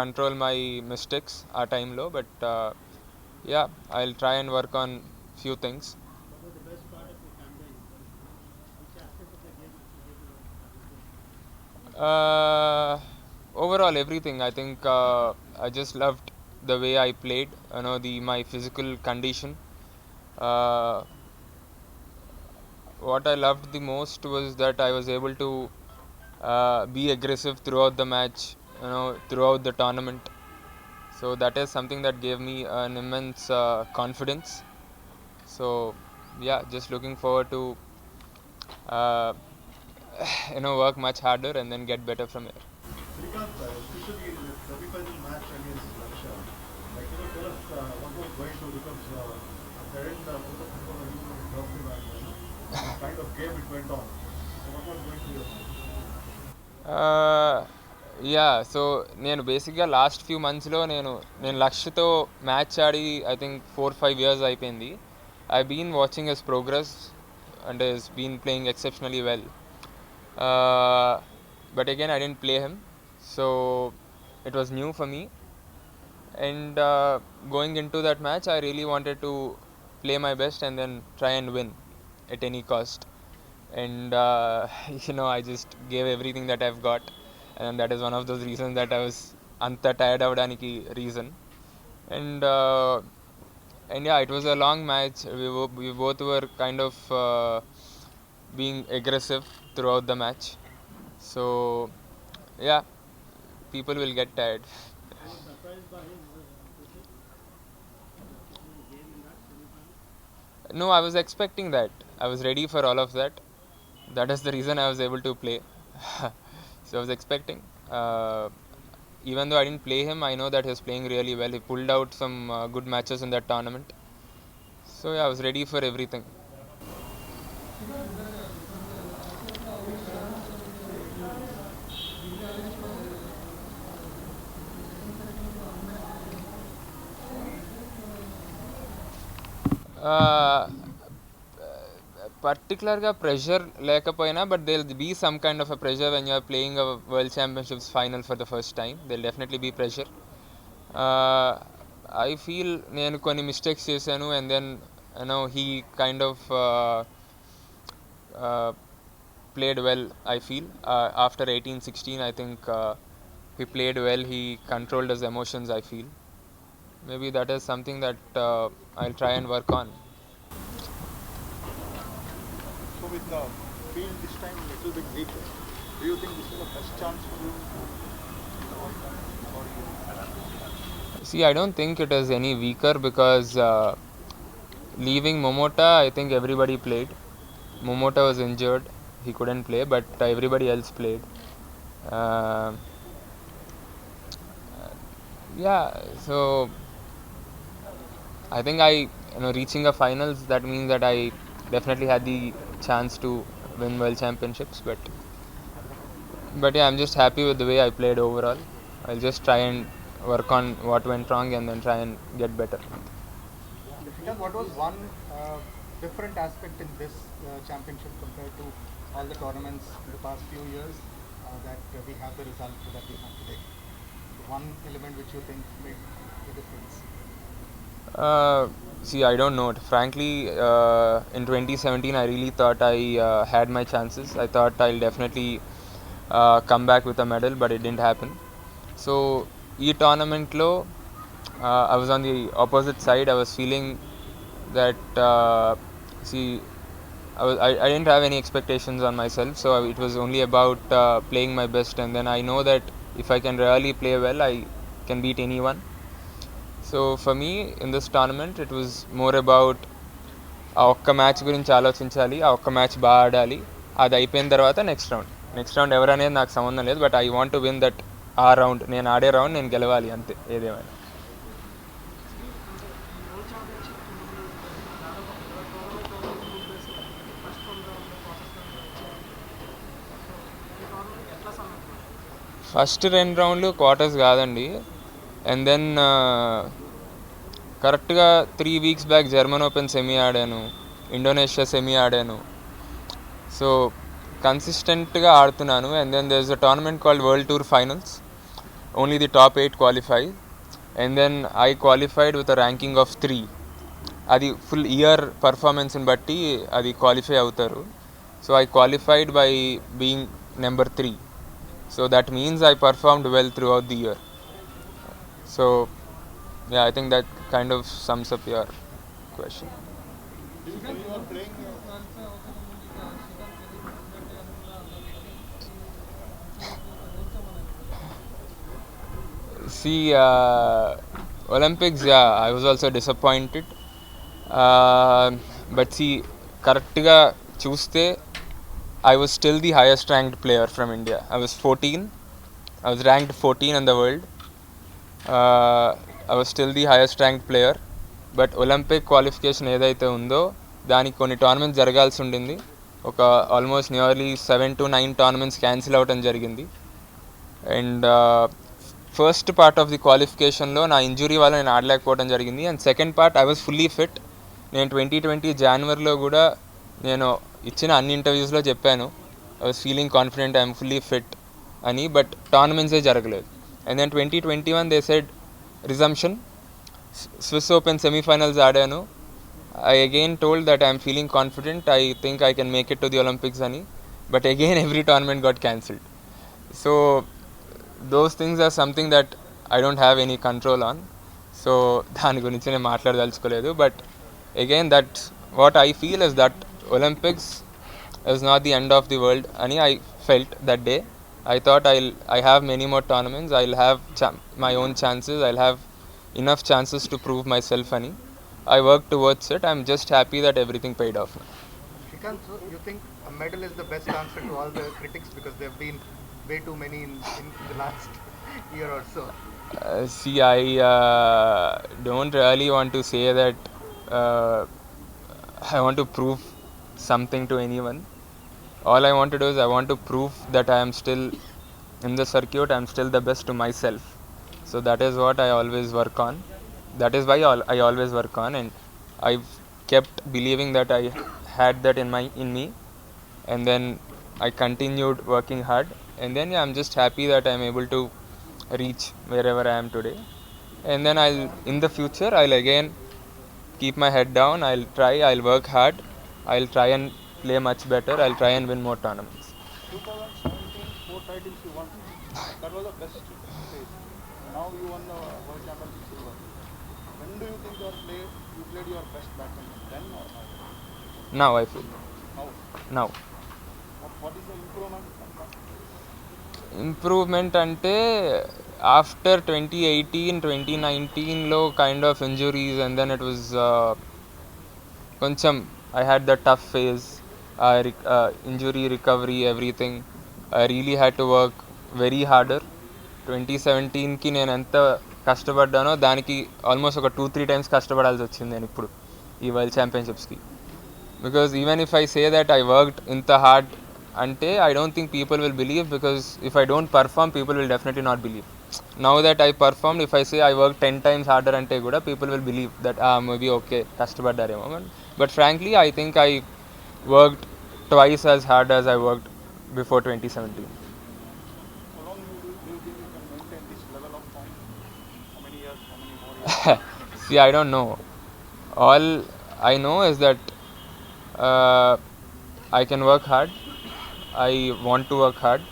control my mistakes ఆ టైంలో. But yeah, I'll try and work on few things. Overall everything, I think I just loved the way I played, my physical condition. uh, what I loved the most was that I was able to be aggressive throughout the match, throughout the tournament. So that is something that gave me an immense confidence. So yeah, just looking forward to uh, work much harder and then get better from here. Srikanth, especially in the semi-final match against Laksha, tell us what was going to, because at the end, both of them were using the trophy and kind of game it went on. So what was going to your mind? Yeah so నేను బేసిక్గా last few మంత్స్లో నేను లక్ష్యతో match ఆడి I think 4-5 years అయిపోయింది. I been watching his progress and his been playing exceptionally well. But again I didn't play him, so it was new for me. And going into that match, I really wanted to play my best and then try and win at any cost. And I just gave everything that I've got, and that is one of those reasons that I was anta tired avdaniki reason. And yeah, it was a long match. We both were kind of being aggressive throughout the match. So yeah, people will get tired. No, I was expecting that. I was ready for all of that. That is the reason I was able to play. So I was expecting. Even though I didn't play him, I know that he's playing really well. He pulled out some good matches in that tournament. So yeah, I was ready for everything. పర్టికులర్గా pressure లేకపోయినా, but there will be some kind of a pressure when you're playing a world championships final for the first time. There will definitely be pressure. I feel నేను కొన్ని mistakes చేశాను, and then he kind of played well, I feel. After 18-16, I think he played well. He controlled his emotions, I feel. Maybe that is something that I'll try and work on. So with the field this time a little bit weaker, do you think this is the best chance for you? See, I don't think it is any weaker, because leaving Momota, I think everybody played. Momota was injured, he couldn't play, but everybody else played. Yeah, so I think reaching a finals, that means that I definitely had the chance to win world championships. But yeah, I'm just happy with the way I played overall. I'll just try and work on what went wrong and then try and get better. What was one different aspect in this championship compared to all the tournaments in the past few years that we have the result that we have today? One element which you think made the difference? See, I don't know. Frankly, in 2017, I really thought I had my chances. I thought I'll definitely come back with a medal, but it didn't happen. So, ఈ tournamentలో I was on the opposite side. I was feeling that, I didn't have any expectations on myself, so it was only about playing my best, and then I know that if I can really play well, I can beat anyone. So for me in this tournament, it was more about ఆ ఒక్క match గురించి ఆలోచించాలి, ఆ ఒక్క match బాగా ఆడాలి. అది అయిపోయిన తర్వాత నెక్స్ట్ రౌండ్ ఎవరనేది నాకు సంబంధం లేదు, but I want to win that. ఆ రౌండ్, నేను ఆడే రౌండ్ నేను గెలవాలి, అంతే ఏదేమైనా. ఫస్ట్ 2 రౌండ్లు క్వార్టర్స్ కాదండి. అండ్ దెన్ కరెక్ట్గా 3 weeks back German Open semi ఆడాను, ఇండోనేషియా సెమీ ఆడాను. సో కన్సిస్టెంట్గా ఆడుతున్నాను. And then there is a tournament called World Tour Finals. only the top 8 qualify, and then I qualified with a ranking of 3. అది full year పర్ఫార్మెన్స్ని బట్టి అది qualify అవుతారు. So I qualified by being number 3. So that means I performed well through out the year. So I think that kind of sums up your question. See, Olympics, yeah, I was also disappointed. But see, correctగా చూస్తే I was still the highest ranked player from India. I was 14. I was ranked 14 in the world. I was still the highest ranked player. But Olympic qualification ఏదైతే ఉందో దానికి కొన్ని tournaments జరగాల్సి ఉండింది. ఒక almost nearly 7 to 9 tournaments cancel అవటం జరిగింది. And first part of the క్వాలిఫికేషన్లో నా ఇంజురీ వల్ల నేను ఆడలేకపోవడం జరిగింది. And second part I was fully fit. నేను 2020 జనవరిలో కూడా నేను ఇచ్చిన అన్ని ఇంటర్వ్యూస్లో చెప్పాను I was feeling confident, I'm fully fit అని. బట్ టోర్నమెంట్సే జరగలేదు. And then 2021 they said resumption. Swiss open semifinals ఆడాను. I again told that I'm feeling confident, I think I can make it to the Olympics అని. But again every tournament got cancelled. So those things are something that I don't have any control on. So దాని గురించి నేను మాట్లాడదలుచుకోలేదు. But again that what I feel is that Olympics is not the end of the world అని I felt that day. I thought I have many more tournaments, I'll have my own chances, I'll have enough chances to prove myself ani. I worked towards it. I'm just happy that everything paid off. Shrikant, so you think a medal is the best answer to all the critics because there have been way too many in the last year or so? See, I don't really want to say that I want to prove something to anyone. All I want to do is I want to prove that I am still in the circuit, I am still the best to myself. So that is what I always work on. That is why I always work on, and I've kept believing that I had that in me, and then I continued working hard, and then I'm just happy that I'm able to reach wherever I am today. And then in the future I'll again keep my head down, I'll work hard, I'll try and play much better, I'll try and win more tournaments. 2017 4 titles you won, that was the best phase. Now you won the world championship silver. When do you think you played your best badminton, then or now? Now I feel now what is the improvement అంటే after 2018 2019లో kind of injuries, and then it was కొంచెం I had the tough phase, injury recovery everything. I really had to work very harder. 2017కి నేను ఎంత కష్టపడ్డానో దానికి almost ఒక 2-3 times కష్టపడాల్సి వచ్చింది నేను ఇప్పుడు ఈ వరల్డ్ ఛాంపియన్షిప్స్కి. Because even if I say that I worked ఇంత హార్డ్ అంటే I don't think people will believe, because if I don't perform people will definitely not believe. Now that I performed, if I say I worked 10 times harder ante kuda people will believe that maybe okay kashtapaddaremo. But frankly I think I worked twice as hard as I worked before 2017. how long do you think you can maintain this level of form? How many more years? See, I don't know. All I know is that I can work hard, I want to work hard,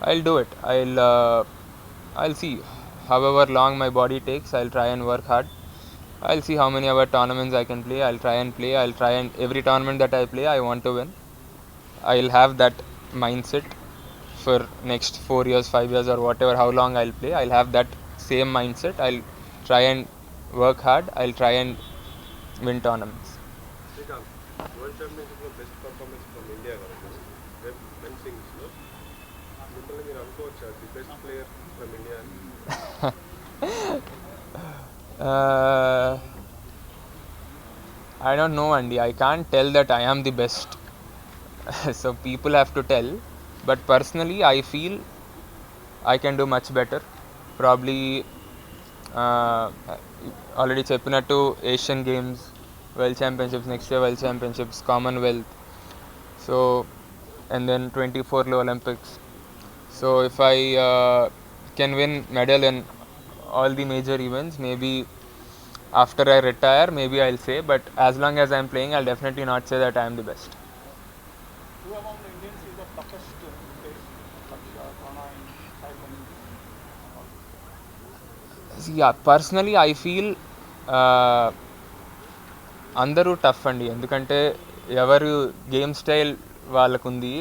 I'll do it. I'll see however long my body takes, I'll try and work hard. I'll see how many other tournaments I can play, I'll try and play, every tournament that I play I want to win. I'll have that mindset for next 4 years, 5 years or whatever, how long I'll play. I'll have that same mindset. I'll try and work hard, I'll try and win tournaments. World Championship లో best performance from India కదా, fencings లో మిమ్మల్ని మీరు అనుకోవచ్చా the best player from India? I don't know, Andy. I can't tell that I am the best. So people have to tell. But personally, I feel I can do much better. Probably already చెప్పినట్టు Asian Games, World Championships, next year World Championships, Commonwealth. So, and then 24 Olympics. So if I can win medal in all the major events. Maybe after I retire, maybe I'll say, but as long as I'm playing, I'll definitely not say that I'm the best. Who among the Indians is the toughest to face? Laksha, Pranay, Sai Pranneet? Yeah, personally I feel అందరూ tough అండి, ఎందుకంటే ఎవరు game style వాళ్ళకుంది.